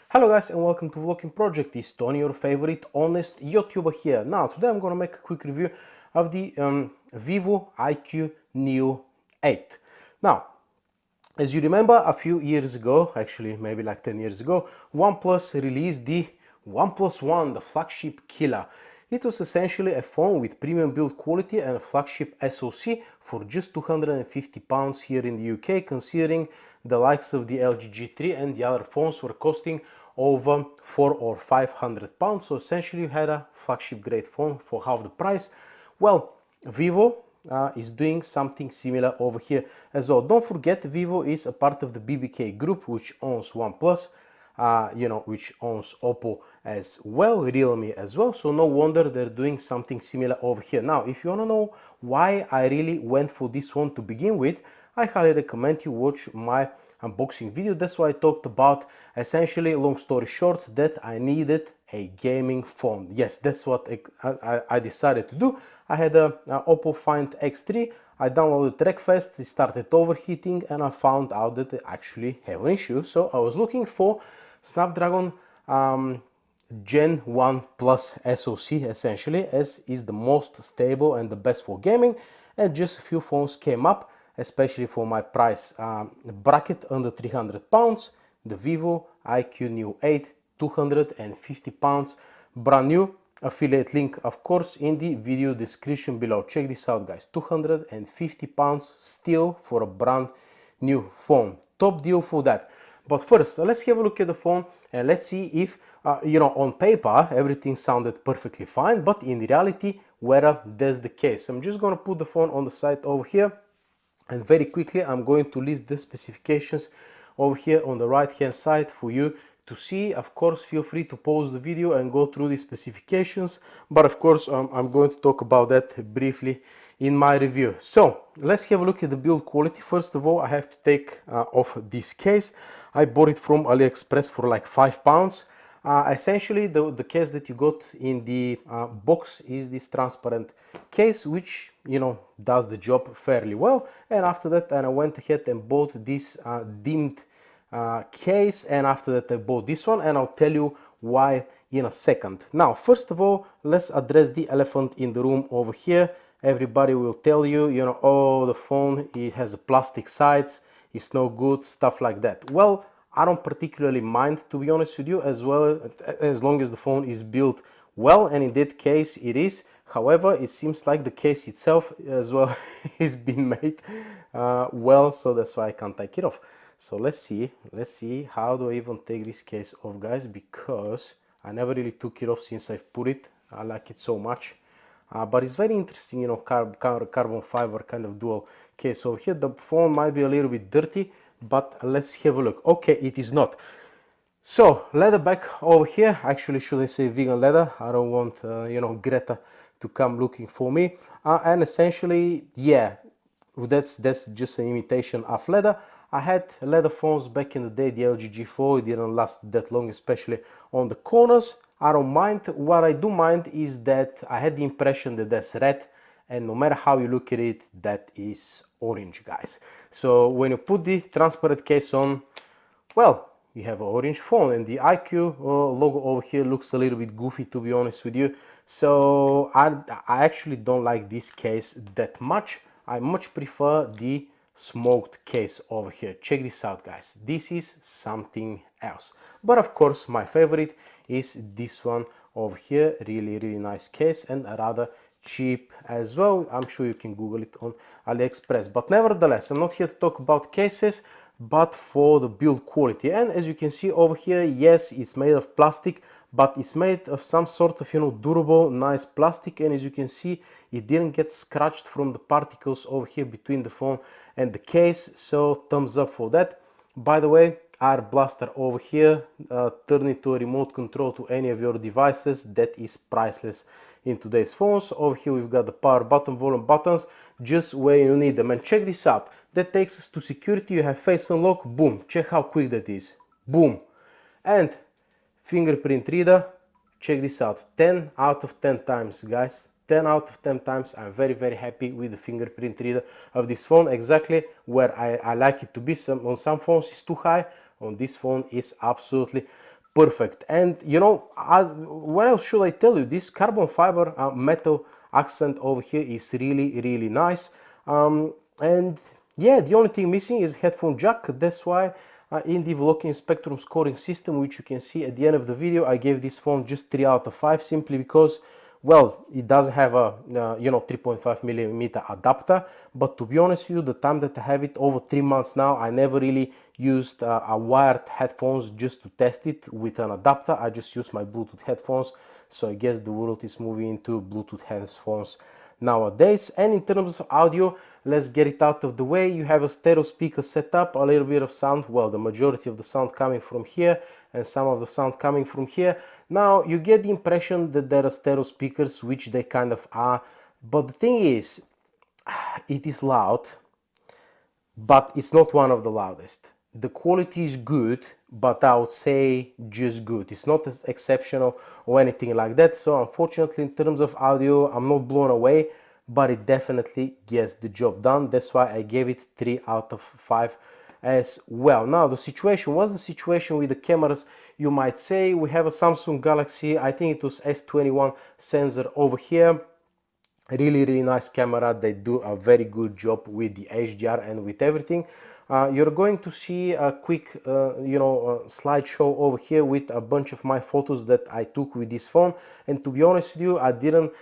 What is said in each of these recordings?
Hello guys and welcome to Vlogging Project. It's Tony, your favorite honest YouTuber here. Now today I'm gonna make a quick review of the Vivo IQ Neo 8. Now, as you remember, a few years ago, actually maybe like 10 years ago, OnePlus released the OnePlus One, the flagship killer. It was essentially a phone with premium build quality and a flagship SoC for just £250 here in the UK, considering the likes of the LG G3 and the other phones were costing over £400 or £500. So essentially you had a flagship grade phone for half the price. Well, Vivo is doing something similar over here as well. Don't forget, Vivo is a part of the BBK group, which owns OnePlus, which owns Oppo as well, Realme as well. So no wonder they're doing something similar over here. Now, if you want to know why I really went for this one to begin with, I highly recommend you watch my unboxing video. That's why I talked about, essentially, long story short, that I needed a gaming phone. Yes, that's what I decided to do. I had a Oppo Find X3. I downloaded TrackFest, it started overheating, and I found out that I actually have an issue. So I was looking for Snapdragon Gen 1 Plus SoC, essentially, as is the most stable and the best for gaming, and just a few phones came up, especially for my price bracket under £300. The Vivo IQ Neo 8, £250, brand new. Affiliate link, of course, in the video description below. Check this out, guys. £250 still for a brand new phone. Top deal for that. But first, let's have a look at the phone and let's see if, on paper, everything sounded perfectly fine, but in reality, whether that's the case. I'm just going to put the phone on the side over here, and very quickly, I'm going to list the specifications over here on the right hand side for you to see. Of course, feel free to pause the video and go through the specifications, but of course I'm going to talk about that briefly in my review. So let's have a look at the build quality. First of all, I have to take off this case. I bought it from AliExpress for like £5. Essentially, the case that you got in the box is this transparent case, which does the job fairly well. And after that, I went ahead and bought this dimmed case, and after that I bought this one, and I'll tell you why in a second. Now, first of all, let's address the elephant in the room over here. Everybody will tell you, oh, the phone, it has plastic sides, it's no good, stuff like that. Well, I don't particularly mind, to be honest with you, as long as the phone is built well, and in that case it is. However, it seems like the case itself as well is being made well, so that's why I can't take it off. So let's see how do I even take this case off, guys, because I never really took it off since I've put it. I like it so much. But it's very interesting, carbon fiber kind of dual case over here. The phone might be a little bit dirty, but let's have a look. Okay, it is not. So leather back over here. Actually, should I say vegan leather? I don't want Greta to come looking for me. And essentially, yeah, that's just an imitation of leather. I had leather phones back in the day, the LG G4. It didn't last that long, especially on the corners. I don't mind. What I do mind is that I had the impression that that's red, and no matter how you look at it, that is orange, guys. So when you put the transparent case on, well, you have an orange phone, and the IQ logo over here looks a little bit goofy, to be honest with you. So I actually don't like this case that much. I much prefer the smoked case over here. Check this out, guys. This is something else. But of course, my favorite is this one over here. Really, really nice case, and rather cheap as well. I'm sure you can Google it on AliExpress. But nevertheless, I'm not here to talk about cases, but for the build quality. And as you can see over here, yes, it's made of plastic, but it's made of some sort of durable, nice plastic. And as you can see, it didn't get scratched from the particles over here between the phone and the case. So thumbs up for that. By the way, Air Blaster over here, turn it to a remote control to any of your devices. That is priceless in today's phones. Over here we've got the power button, volume buttons, just where you need them. And check this out, that takes us to security. You have face unlock, boom, check how quick that is, boom. And fingerprint reader, check this out, 10 out of 10 times, guys. 10 out of 10 times. I'm very, very happy with the fingerprint reader of this phone, exactly where I like it to be. On some phones it's too high, on this phone is absolutely perfect. And you know, what else should I tell you? This carbon fiber metal accent over here is really nice. And yeah, the only thing missing is headphone jack. That's why in the Volokin Spectrum scoring system, which you can see at the end of the video, I gave this phone just 3 out of 5, simply because, well, it doesn't have a 3.5 millimeter adapter. But to be honest with you, the time that I have it, over 3 months now, I never really used a wired headphones just to test it with an adapter. I just use my Bluetooth headphones. So I guess the world is moving into Bluetooth headphones nowadays. And in terms of audio, let's get it out of the way. You have a stereo speaker setup, a little bit of sound, well, the majority of the sound coming from here and some of the sound coming from here. Now you get the impression that there are stereo speakers, which they kind of are, but the thing is, it is loud, but it's not one of the loudest. The quality is good, but I would say just good. It's not as exceptional or anything like that. So unfortunately, in terms of audio, I'm not blown away, but it definitely gets the job done. That's why I gave it 3 out of 5 as well. Now the situation, what's the situation with the cameras? You might say we have a Samsung Galaxy, I think it was S21 sensor over here. Really nice camera. They do a very good job with the HDR and with everything. You're going to see a quick slideshow over here with a bunch of my photos that I took with this phone. And to be honest with you, I didn't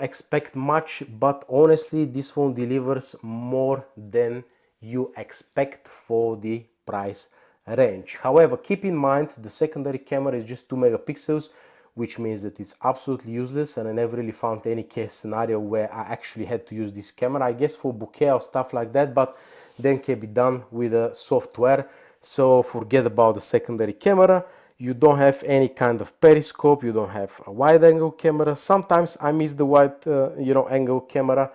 expect much, but honestly this phone delivers more than you expect for the price range. However, keep in mind the secondary camera is just 2 megapixels, which means that it's absolutely useless, and I never really found any case scenario where I actually had to use this camera. I guess for bokeh or stuff like that, but then can be done with a software. So forget about the secondary camera. You don't have any kind of periscope, you don't have a wide angle camera. Sometimes I miss the wide angle camera,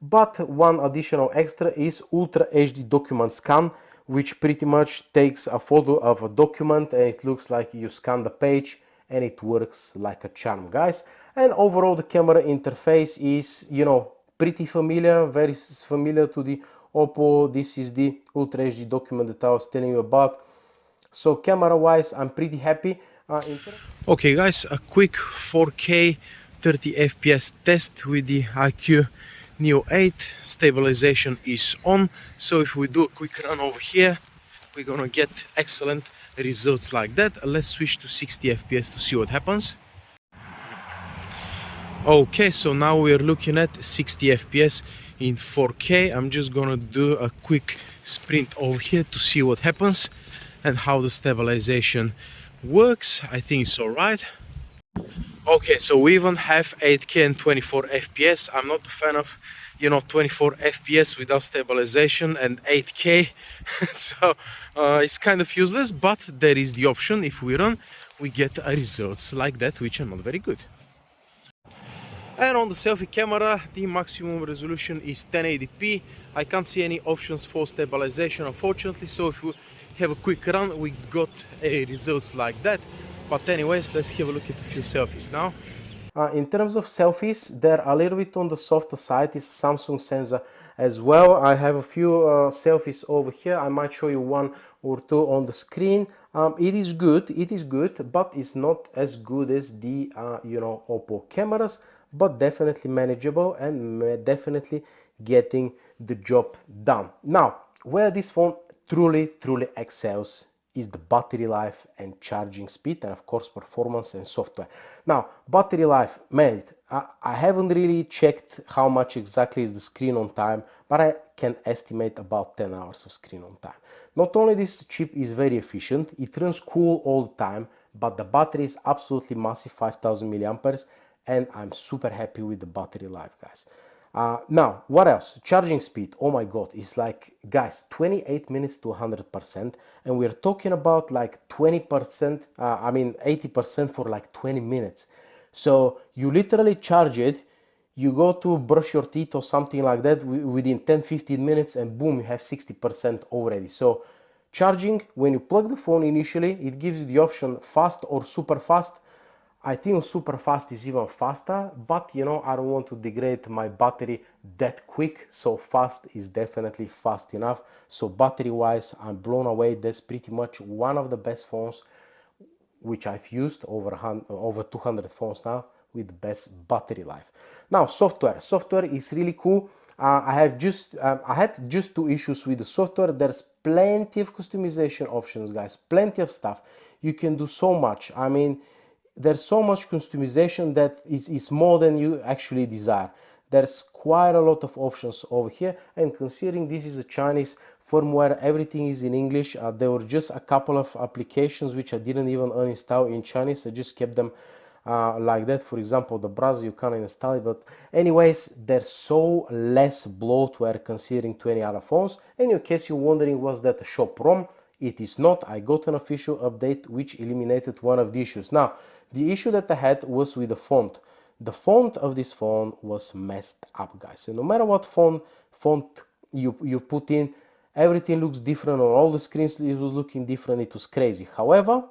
but one additional extra is Ultra HD document scan, which pretty much takes a photo of a document and it looks like you scan the page, and it works like a charm, guys. And overall the camera interface is, pretty familiar, very familiar to the Oppo. This is the Ultra HD document that I was telling you about. So camera wise, I'm pretty happy. Okay guys, a quick 4K 30 FPS test with the iQOO Neo 8. Stabilization is on, so if we do a quick run over here, we're gonna get excellent results like that. Let's switch to 60 FPS to see what happens. Okay, so now we're looking at 60 FPS in 4K. I'm just gonna do a quick sprint over here to see what happens and how the stabilization works. I think it's all right. Okay, so we even have 8K and 24 FPS. I'm not a fan of 24 FPS without stabilization and 8K. So it's kind of useless, but there is the option. If we run, we get results like that, which are not very good. And on the selfie camera, the maximum resolution is 1080p. I can't see any options for stabilization, unfortunately. So if we have a quick run, we got results like that. But anyways, let's have a look at a few selfies now. In terms of selfies, they're a little bit on the softer side. It's a Samsung sensor as well. I have a few selfies over here. I might show you one or two on the screen. It is good, but it's not as good as the Oppo cameras, but definitely manageable and definitely getting the job done. Now, where this phone truly excels is the battery life and charging speed, and of course performance and software. Now, battery life, man, I haven't really checked how much exactly is the screen on time, but I can estimate about 10 hours of screen on time. Not only this chip is very efficient, it runs cool all the time, but the battery is absolutely massive, 5000 milliamperes, and I'm super happy with the battery life, guys. Now, what else? Charging speed, oh my god, it's like, guys, 28 minutes to 100%, and we're talking about like 20%, 80% for like 20 minutes. So you literally charge it, you go to brush your teeth or something like that within 10-15 minutes, and boom, you have 60% already. So charging, when you plug the phone initially, it gives you the option fast or super fast. I think super fast is even faster, but I don't want to degrade my battery that quick, so fast is definitely fast enough. So battery wise, I'm blown away. That's pretty much one of the best phones which I've used over 200 phones now with the best battery life. Now software is really cool. I had just 2 issues with the software. There's plenty of customization options, guys, plenty of stuff. You can do so much. I mean, there's so much customization that is more than you actually desire. There's quite a lot of options over here, and considering this is a Chinese firmware, everything is in English. There were just a couple of applications which I didn't even uninstall in Chinese. I just kept them like that. For example, the browser, you can't install it, but anyways, there's so less bloatware considering to any other phones. And in case you're wondering, was that a shop ROM? It is not. I got an official update which eliminated one of the issues. Now, the issue that I had was with the font. The font of this phone was messed up, guys. And no matter what font you put in, everything looks different on all the screens. It was looking different. It was crazy. However,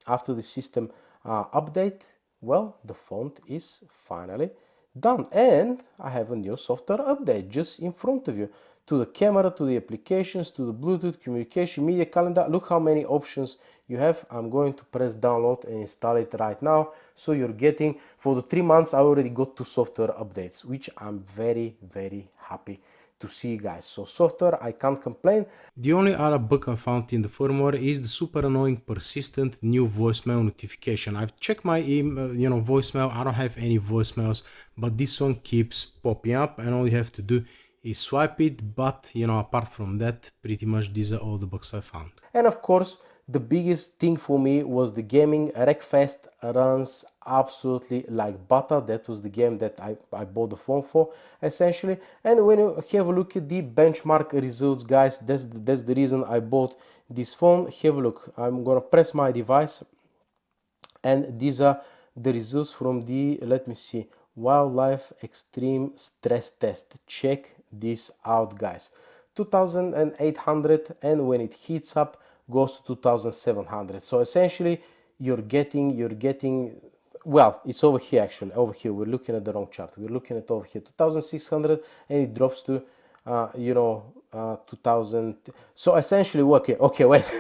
after the system update, well, the font is finally done, and I have a new software update just in front of you. To the camera, to the applications, to the Bluetooth, communication, media, calendar. Look how many options you have. I'm going to press download and install it right now. So you're getting, for the 3 months, I already got 2 software updates, which I'm very, very happy to see, guys. So software, I can't complain. The only other bug I found in the firmware is the super annoying persistent new voicemail notification. I've checked my email, voicemail. I don't have any voicemails, but this one keeps popping up, and all you have to do is swipe it. But apart from that, pretty much these are all the bugs I found. And of course, the biggest thing for me was the gaming. Wreckfest runs absolutely like butter. That was the game that I bought the phone for, essentially. And when you have a look at the benchmark results, guys, that's the reason I bought this phone. Have a look. I'm gonna press my device, and these are the results from the, let me see, Wildlife Extreme Stress Test. Check this out, guys. 2800, and when it heats up, goes to 2700. So essentially you're getting, well, it's over here. Actually, over here we're looking at the wrong chart. We're looking at over here 2600, and it drops to 2000. So essentially, okay, wait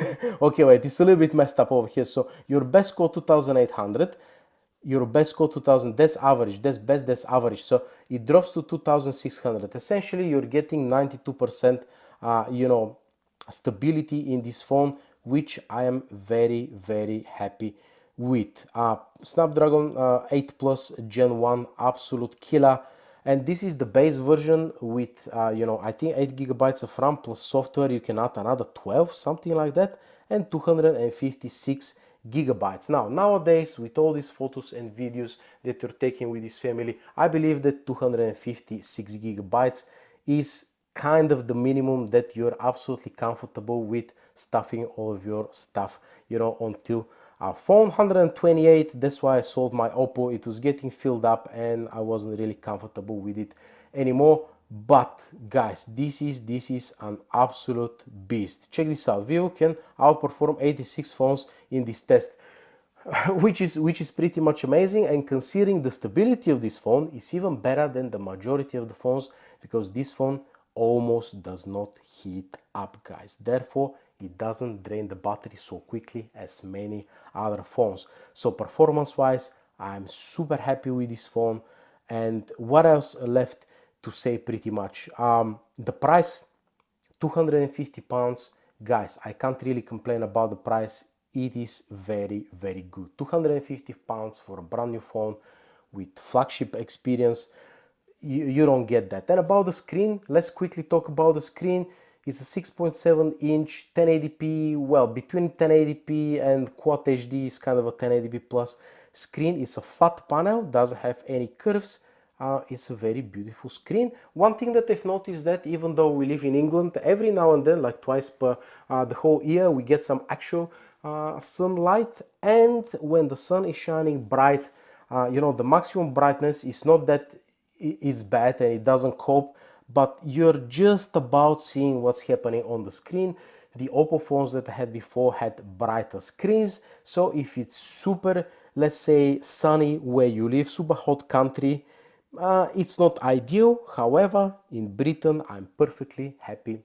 wait, it's a little bit messed up over here. So your best score 2800, your best score 2000, that's average, that's best, that's average. So it drops to 2600. Essentially you're getting 92% stability in this phone, which I am very, very happy with. Snapdragon 8 Plus Gen 1, absolute killer. And this is the base version with I think 8 GB of RAM plus software. You can add another 12, something like that, and 256 gigabytes. Now, nowadays, with all these photos and videos that you're taking with this family, I believe that 256 gigabytes is kind of the minimum that you're absolutely comfortable with stuffing all of your stuff, onto a phone. 128, that's why I sold my Oppo. It was getting filled up and I wasn't really comfortable with it anymore. But guys, this is an absolute beast. Check this out. Vivo can outperform 86 phones in this test, which is pretty much amazing. And considering the stability of this phone, is even better than the majority of the phones, because this phone almost does not heat up, guys. Therefore, it doesn't drain the battery so quickly as many other phones. So performance wise, I'm super happy with this phone. And what else left to say? Pretty much the price, £250, guys. I can't really complain about the price. It is very, very good. £250 for a brand new phone with flagship experience. You don't get that. And about the screen, let's quickly talk about the screen. It's a 6.7 inch 1080p, well, between 1080p and Quad HD is kind of a 1080p plus screen. It's a flat panel, doesn't have any curves. It's a very beautiful screen. One thing that I've noticed, that even though we live in England, every now and then, like twice per the whole year, we get some actual sunlight. And when the sun is shining bright, the maximum brightness is not that it's bad and it doesn't cope, but you're just about seeing what's happening on the screen. The Oppo phones that I had before had brighter screens. So if it's super, let's say, sunny where you live, super hot country, it's not ideal. However, in Britain, I'm perfectly happy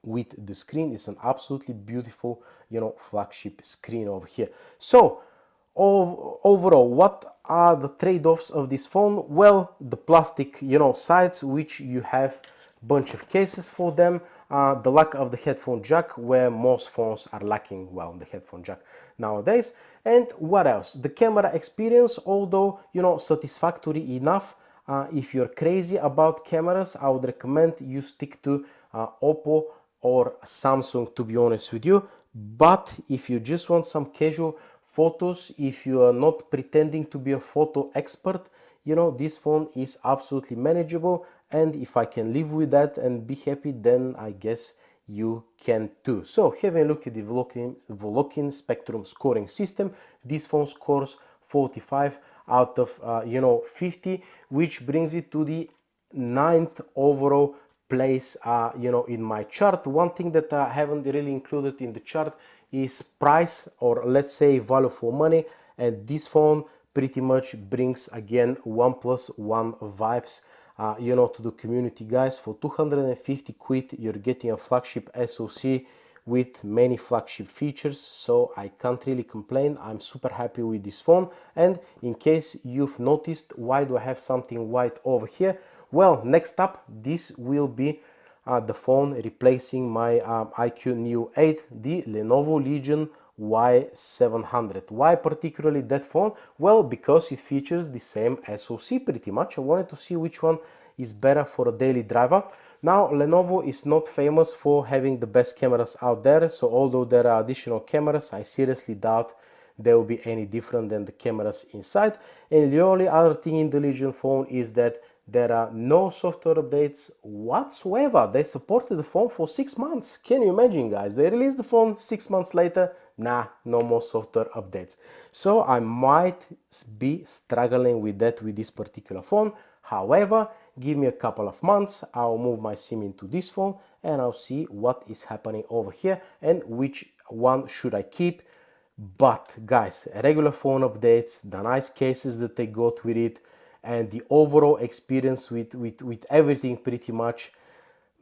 with the screen. It's an absolutely beautiful, you know, flagship screen over here. So overall, what are the trade-offs of this phone? Well, the plastic, you know, sides, which you have bunch of cases for them, the lack of the headphone jack, where most phones are lacking, well, the headphone jack nowadays. And what else? The camera experience, although, you know, satisfactory enough. If you're crazy about cameras, I would recommend you stick to Oppo or Samsung, to be honest with you. But if you just want some casual photos, if you are not pretending to be a photo expert, you know, this phone is absolutely manageable. And if I can live with that and be happy, then I guess you can too. So having a look at the Volokin Spectrum scoring system, this phone scores 45 out of you know, 50, which brings it to the 9th overall place, you know, in my chart. One thing that I haven't really included in the chart is price, or let's say value for money, and this phone pretty much brings again 1+1 vibes, you know, to the community, guys. For 250 quid you're getting a flagship SoC with many flagship features, so I can't really complain. I'm super happy with this phone. And in case you've noticed, why do I have something white over here? Well, next up, this will be the phone replacing my iQOO Neo 8, the Lenovo Legion Y700. Why particularly that phone? Well, because it features the same SoC pretty much. I wanted to see which one is better for a daily driver. Now, Lenovo is not famous for having the best cameras out there, so although there are additional cameras, I seriously doubt they will be any different than the cameras inside. And the only other thing in the Legion phone is that there are no software updates whatsoever. They supported the phone for 6 months. Can you imagine, guys? They released the phone 6 months later. Nah, no more software updates. So I might be struggling with that with this particular phone. However, give me a couple of months, I'll move my SIM into this phone and I'll see what is happening over here and which one should I keep. But guys, regular phone updates, the nice cases that they got with it, and the overall experience with everything pretty much,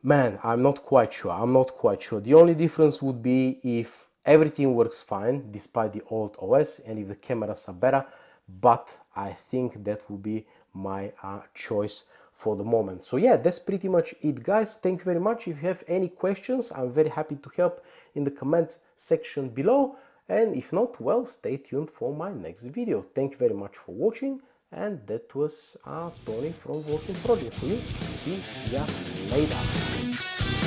man, I'm not quite sure. The only difference would be if everything works fine despite the old OS and if the cameras are better, but I think that will be my choice for the moment. So yeah, that's pretty much it, guys. Thank you very much. If you have any questions, I'm very happy to help in the comments section below, and if not, well, stay tuned for my next video. Thank you very much for watching, and that was Tony from Working Project for you. See ya later.